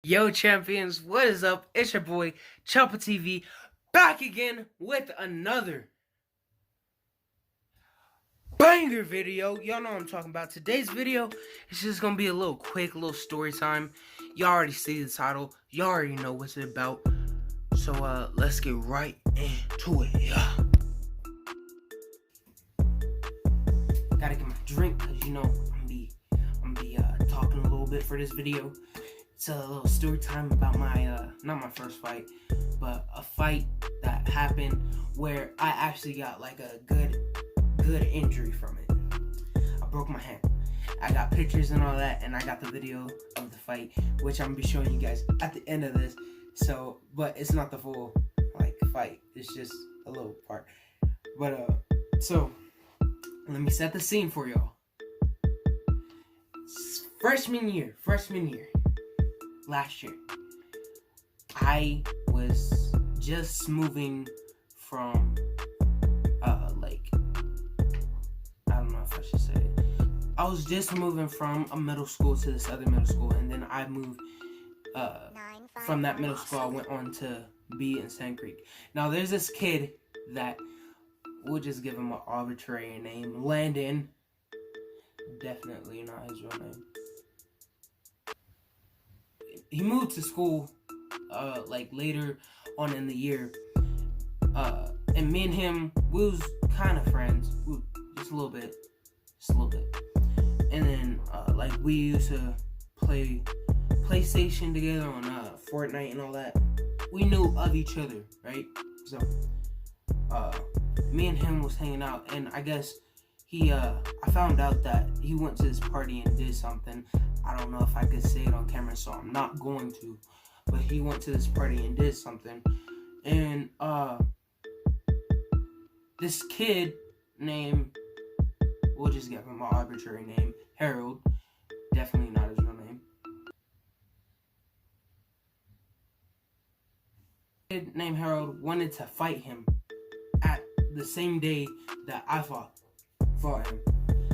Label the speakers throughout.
Speaker 1: Yo, champions, what is up? It's your boy, Chopper TV, back again with another banger video. Y'all know what I'm talking about. Today's video is just gonna be a little quick, little story time. Y'all already see the title. Y'all already know what's it about. So, let's get right into it. Yeah. Gotta get my drink, because, you know, I'm gonna be talking a little bit for this video. It's a little story time about my, not my first fight, but a fight that happened where I actually got like a good injury from it. I broke my hand. I got pictures and all that, and I got the video of the fight, which I'm gonna be showing you guys at the end of this. So, but it's not the full, like, fight. It's just a little part. But, so, let me set the scene for y'all. Freshman year. Last year, I was just moving from, like, I don't know if I should say it. I was just moving from a middle school to this other middle school, and then I moved, from that middle school, I went on to be in Sand Creek. Now, there's this kid that, we'll just give him an arbitrary name, Landon. Definitely not his real name. He moved to school, like, later on in the year, and me and him, we was kind of friends, just a little bit, and then, like, we used to play PlayStation together on, Fortnite and all that. We knew of each other, right? So, me and him was hanging out, and I guess I found out that he went to this party and did something. I don't know if I could say it on camera, so I'm not going to. But he went to this party and did something. And, this kid named, we'll just give him an arbitrary name, Harold. Definitely not his real name. Kid named Harold wanted to fight him at the same day that I fought him.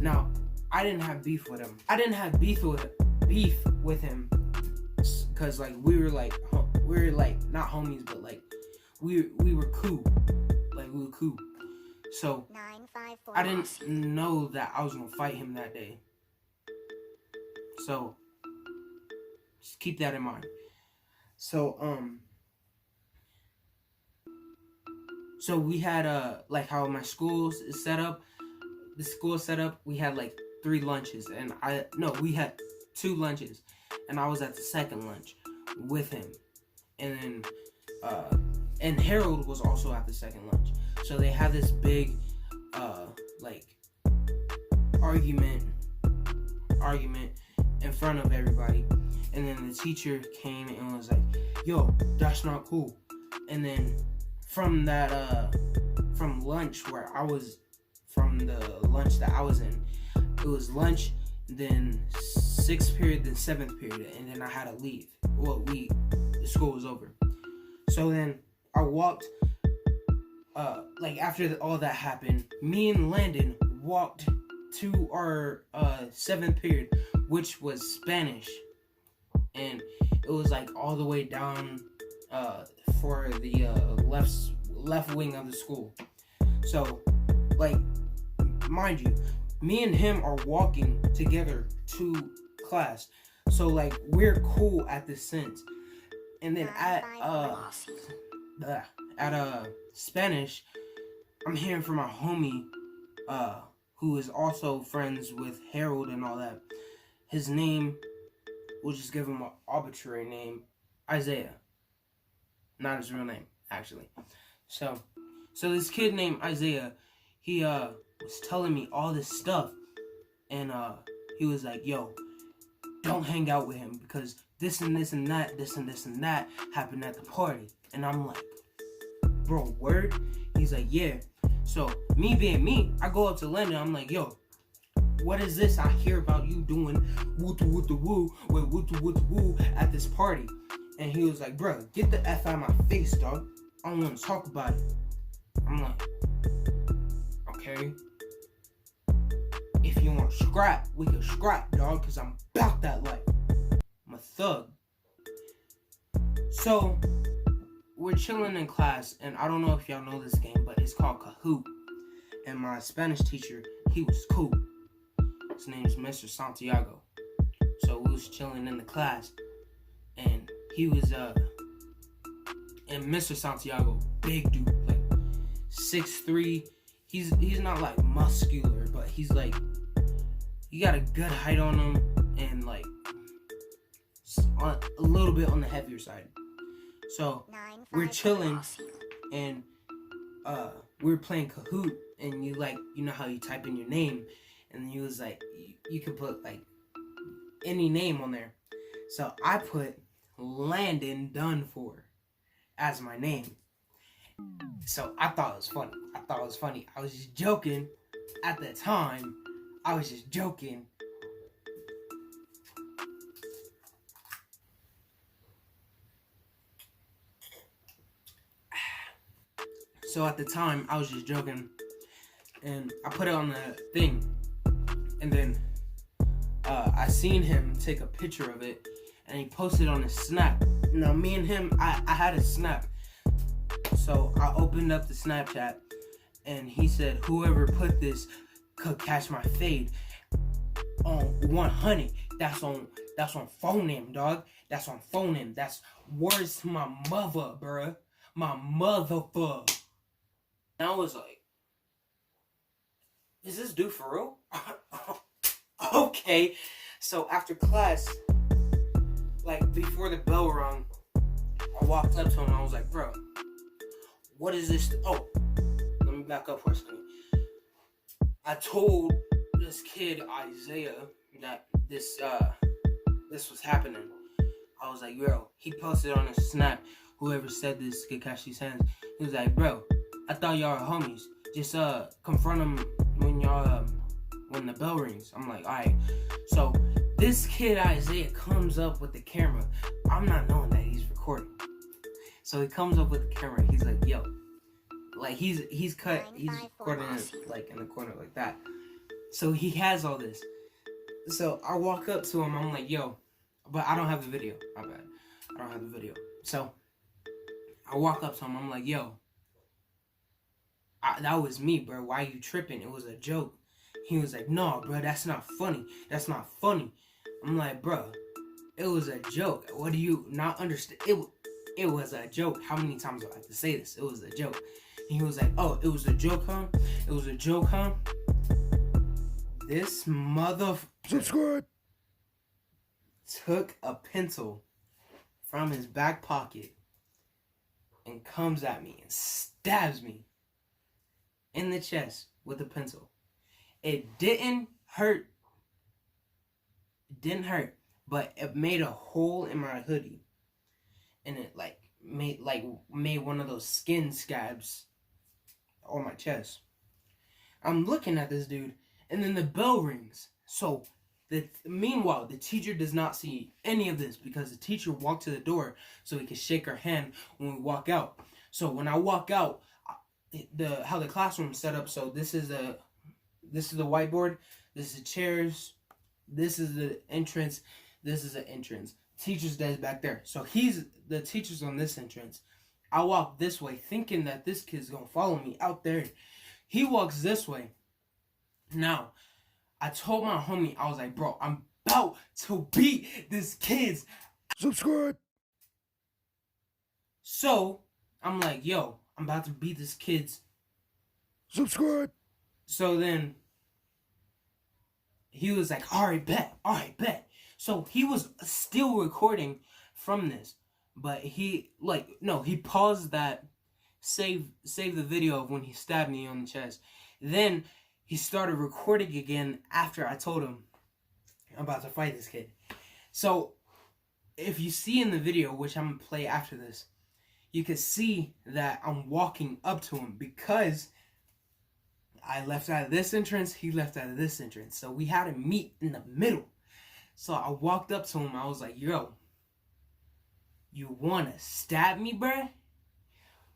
Speaker 1: Now, I didn't have beef with him. I didn't have beef with him, cause like we were like not homies, but like we were cool. Like we were cool. So I didn't know that I was gonna fight him that day. So just keep that in mind. So so we had like how my school is set up. The school is set up. We had like 3 lunches, and we had 2 lunches, and I was at the second lunch with him, and then and Harold was also at the second lunch. So they had this big like argument in front of everybody, and then the teacher came and was like, "Yo, that's not cool." And then from that from lunch where I was, from the lunch that I was in, it was lunch, then 6th period, then 7th period, and then I had to leave. Well, the school was over. So then I walked, like after all that happened, me and Landon walked to our 7th period, which was Spanish, and it was like all the way down for the left wing of the school. So, like, mind you, me and him are walking together to class, so like we're cool at this sense. And then at Spanish, I'm hearing from my homie, who is also friends with Harold and all that. His name, we'll just give him an arbitrary name, Isaiah. Not his real name, actually. So this kid named Isaiah, he was telling me all this stuff, and he was like, "Yo, don't hang out with him because this and this and that happened at the party." And I'm like, "Bro, word?" He's like, "Yeah." So me being me, I go up to Landon. I'm like, "Yo, what is this? I hear about you doing woo at this party." And he was like, "Bro, get the F out of my face, dog. I don't want to talk about it." I'm like, "Okay. If you want to scrap, we can scrap, dog, because I'm about that life. I'm a thug." So we're chilling in class, and I don't know if y'all know this game, but it's called Kahoot. And my Spanish teacher, he was cool. His name's Mr. Santiago. So we was chilling in the class, and he was and Mr. Santiago, big dude, like 6'3". He's not like muscular, but he's like, he got a good height on him, and like a little bit on the heavier side. So we're chilling, and we're playing Kahoot, and you know how you type in your name, and he was like, you could put like any name on there. So I put Landon Dunford as my name. So I thought it was funny. I was just joking at the time. I was just joking. So at the time, I was just joking, and I put it on the thing, and then I seen him take a picture of it, and he posted on his Snap. Now me and him, I had a Snap, so I opened up the Snapchat, and he said, whoever put this could catch my fade on 100. That's on phone him, dog. That's on phone him. That's words to my mother, bruh. My motherfucker. And I was like, is this dude for real? Okay. So after class, like before the bell rung, I walked up to him and I was like, bro, what is this? Oh, let me back up for a second. I told this kid, Isaiah, that this was happening. I was like, yo, he posted on his Snap, whoever said this could catch these hands. He was like, bro, I thought y'all were homies. Just confront him when y'all when the bell rings. I'm like, alright. So this kid Isaiah comes up with the camera. I'm not knowing that he's recording. So he comes up with the camera. He's like, yo, like he's recording it like in the corner like that. So he has all this. So I walk up to him. I'm like, yo, but I don't have the video. My bad. I don't have the video. So I walk up to him. I'm like, yo, that was me, bro. Why you tripping? It was a joke. He was like, no, bro, that's not funny. That's not funny. I'm like, bro, it was a joke. What do you not understand? It was a joke. How many times do I have to say this? It was a joke. And he was like, oh, it was a joke, huh? It was a joke, huh? This
Speaker 2: Subscribe.
Speaker 1: Took a pencil from his back pocket and comes at me and stabs me in the chest with a pencil. It didn't hurt. It didn't hurt, but it made a hole in my hoodie, and it made one of those skin scabs on my chest. I'm looking at this dude, and then the bell rings. So meanwhile, the teacher does not see any of this because the teacher walked to the door so he could shake our hand when we walk out. So when I walk out, how the classroom is set up. So this is the whiteboard. This is the chairs. This is the entrance. This is the entrance. Teacher's desk back there. So the teacher's on this entrance. I walk this way thinking that this kid's gonna follow me out there. He walks this way. Now, I told my homie, I was like, bro, I'm about to beat this kid's.
Speaker 2: Subscribe.
Speaker 1: So, I'm like, yo, I'm about to beat this kid's.
Speaker 2: Subscribe.
Speaker 1: So then, he was like, alright, bet. So, he was still recording from this. But he paused that, save the video of when he stabbed me on the chest. Then, he started recording again after I told him I'm about to fight this kid. So, if you see in the video, which I'm going to play after this, you can see that I'm walking up to him because I left out of this entrance, he left out of this entrance. So, we had to meet in the middle. So, I walked up to him, I was like, yo, you want to stab me, bruh?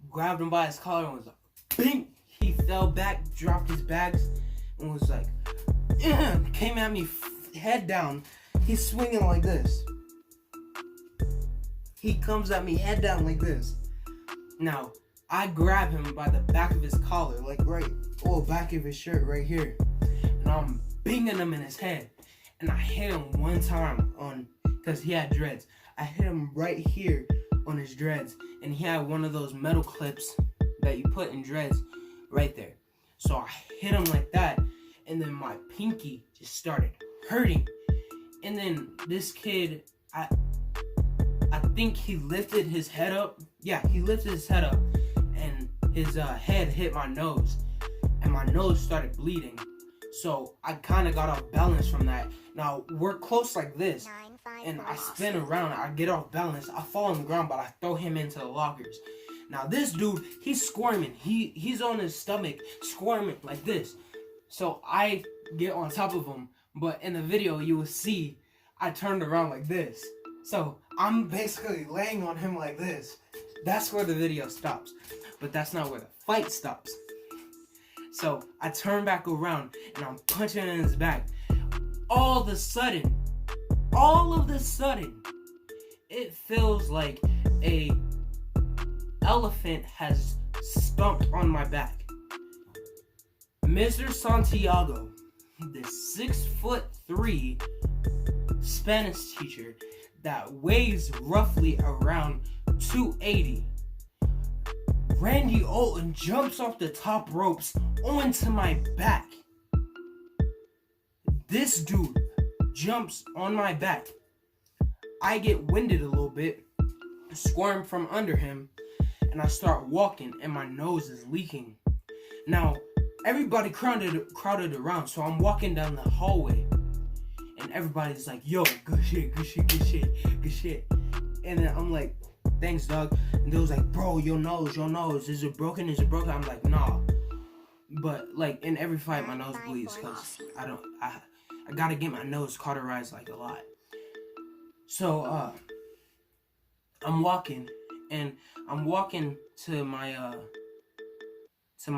Speaker 1: Grabbed him by his collar and was like, bing! He fell back, dropped his bags, and was like, came at me head down. He's swinging like this. he comes at me head down like this. Now, I grab him by the back of his collar, like back of his shirt right here. And I'm banging him in his head. And I hit him one time because he had dreads. I hit him right here on his dreads. And he had one of those metal clips that you put in dreads right there. So I hit him like that. And then my pinky just started hurting. And then this kid, I think he lifted his head up. Yeah, he lifted his head up. And his head hit my nose. And my nose started bleeding. So I kind of got off balance from that. Now, we're close like this. And I spin around. I get off balance. I fall on the ground, but I throw him into the lockers. Now, this dude, he's squirming. He's on his stomach, squirming like this. So I get on top of him. But in the video, you will see I turned around like this. So I'm basically laying on him like this. That's where the video stops. But that's not where the fight stops. So I turn back around and I'm punching in his back. All of a sudden, it feels like a elephant has stomped on my back. Mr. Santiago, the 6'3" Spanish teacher that weighs roughly around 280. Randy Orton jumps off the top ropes onto my back. This dude jumps on my back. I get winded a little bit, squirm from under him, and I start walking and my nose is leaking. Now, everybody crowded around, so I'm walking down the hallway and everybody's like, yo, good shit. And then I'm like, thanks, dog. And they was like, bro, your nose, is it broken? I'm like, nah. But like in every fight, my nose bleeds because I gotta get my nose cauterized like a lot. So I'm walking to my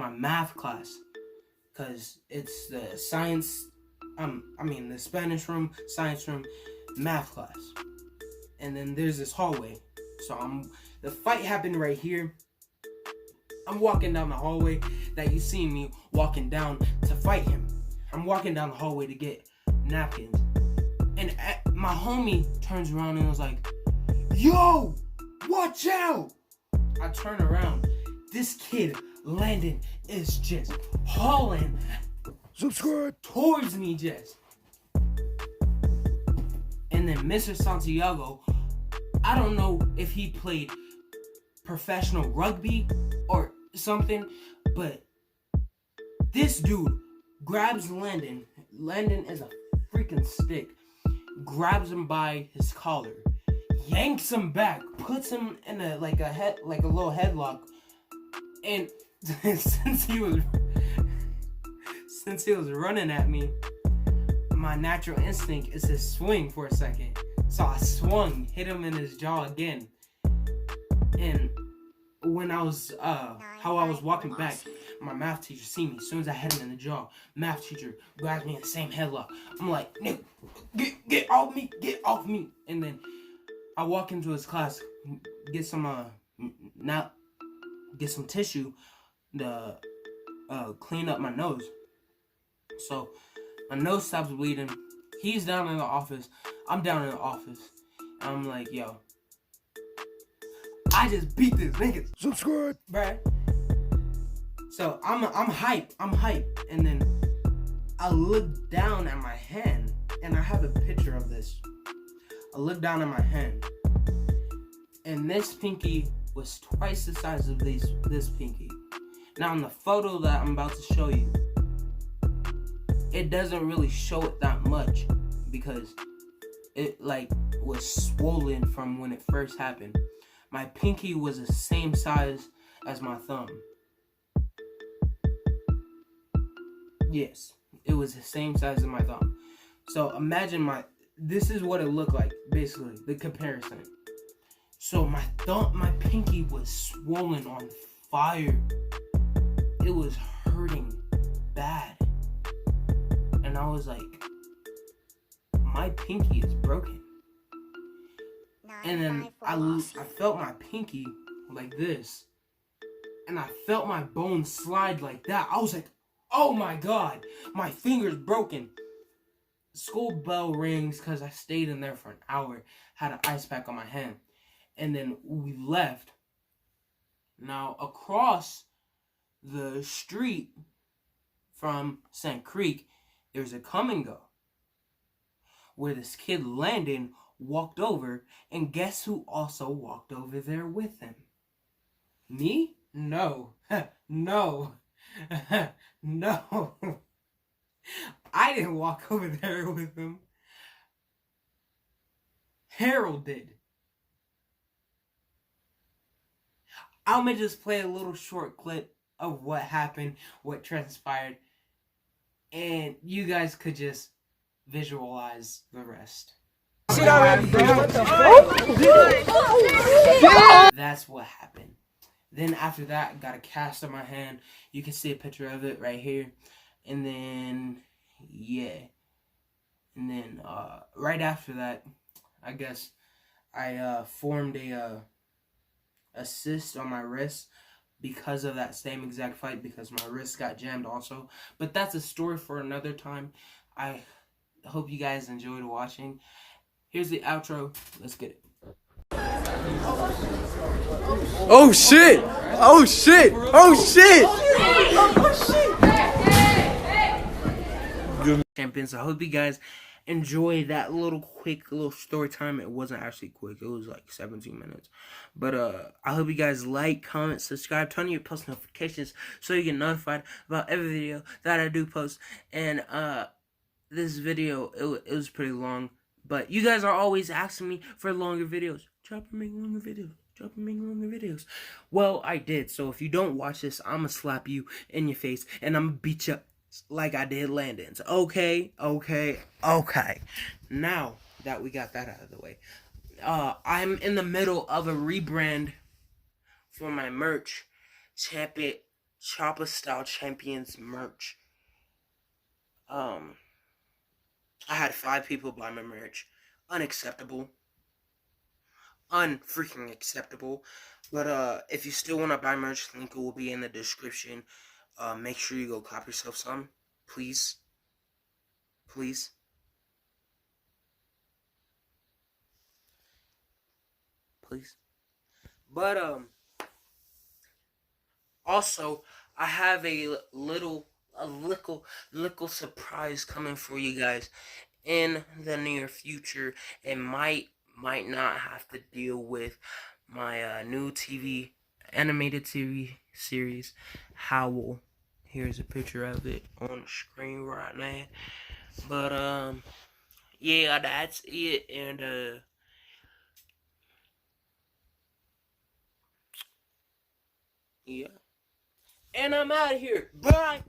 Speaker 1: math class because it's the the Spanish room, science room, math class. And then there's this hallway. So the fight happened right here. I'm walking down the hallway that you see me walking down to fight him. I'm walking down the hallway to get napkins. And my homie turns around and was like, yo, watch out. I turn around. This kid, Landon, is just hauling
Speaker 2: Subscribe
Speaker 1: towards me just. And then Mr. Santiago, I don't know if he played professional rugby or something, but this dude grabs Landon. Landon is a freaking stick. Grabs him by his collar, yanks him back, puts him in a little headlock, and since he was running at me, my natural instinct is to swing for a second. So I swung, hit him in his jaw again. And when I was walking back, my math teacher see me. As soon as I hit him in the jaw, math teacher grabs me in the same headlock. I'm like, nigga, get off me. And then I walk into his class, get some tissue to clean up my nose. So my nose stops bleeding. He's down in the office. I'm down in the office. And I'm like, yo, I just beat this nigga.
Speaker 2: Subscribe.
Speaker 1: Bruh. So I'm hype. And then I look down at my hand. And I have a picture of this. I look down at my hand. And this pinky was twice the size of this pinky. Now in the photo that I'm about to show you, it doesn't really show it that much because it was swollen from when it first happened. My pinky was the same size as my thumb. Yes, it was the same size as my thumb. So imagine this is what it looked like, basically, the comparison. So my pinky was swollen on fire. It was hurting bad. And I was like, my pinky is broken. And then I felt my pinky like this. And I felt my bone slide like that. I was like, oh my God, my finger's broken. School bell rings because I stayed in there for an hour, had an ice pack on my hand. And then we left. Now, across the street from Sand Creek, there's a come and go where this kid Landon walked over, and guess who also walked over there with him? Me? No. No. No. I didn't walk over there with him. Harold did. I'm gonna just play a little short clip of what happened, what transpired, and you guys could just visualize the rest. That's what happened. Then after that, I got a cast on my hand. You can see a picture of it right here. And then, yeah. And then, right after that, I guess I formed a cyst on my wrist because of that same exact fight, because my wrist got jammed also. But that's a story for another time. I hope you guys enjoyed watching. Here's the outro. Let's get it.
Speaker 3: Oh shit! Oh shit! Oh shit!
Speaker 1: Champions, I hope you guys enjoy that quick little story time. It wasn't actually quick, it was like 17 minutes. But I hope you guys like, comment, subscribe, turn on your post notifications so you get notified about every video that I do post. And this video, it was pretty long, but you guys are always asking me for longer videos. Drop and make longer videos. Drop and make longer videos. Well, I did. So if you don't watch this, I'm going to slap you in your face. And I'm going to beat you like I did Landon's. Okay? Now that we got that out of the way, I'm in the middle of a rebrand for my merch. Chopper Style Champions merch. I had 5 people buy my merch. Unacceptable. Unfreaking acceptable. But if you still want to buy merch, link will be in the description. Make sure you go cop yourself some, please. Please. Please. But also I have a little surprise coming for you guys in the near future. It might not have to deal with my new animated TV series, Howl. Here's a picture of it on the screen right now. But yeah, that's it. And yeah, and I'm out of here. Bye.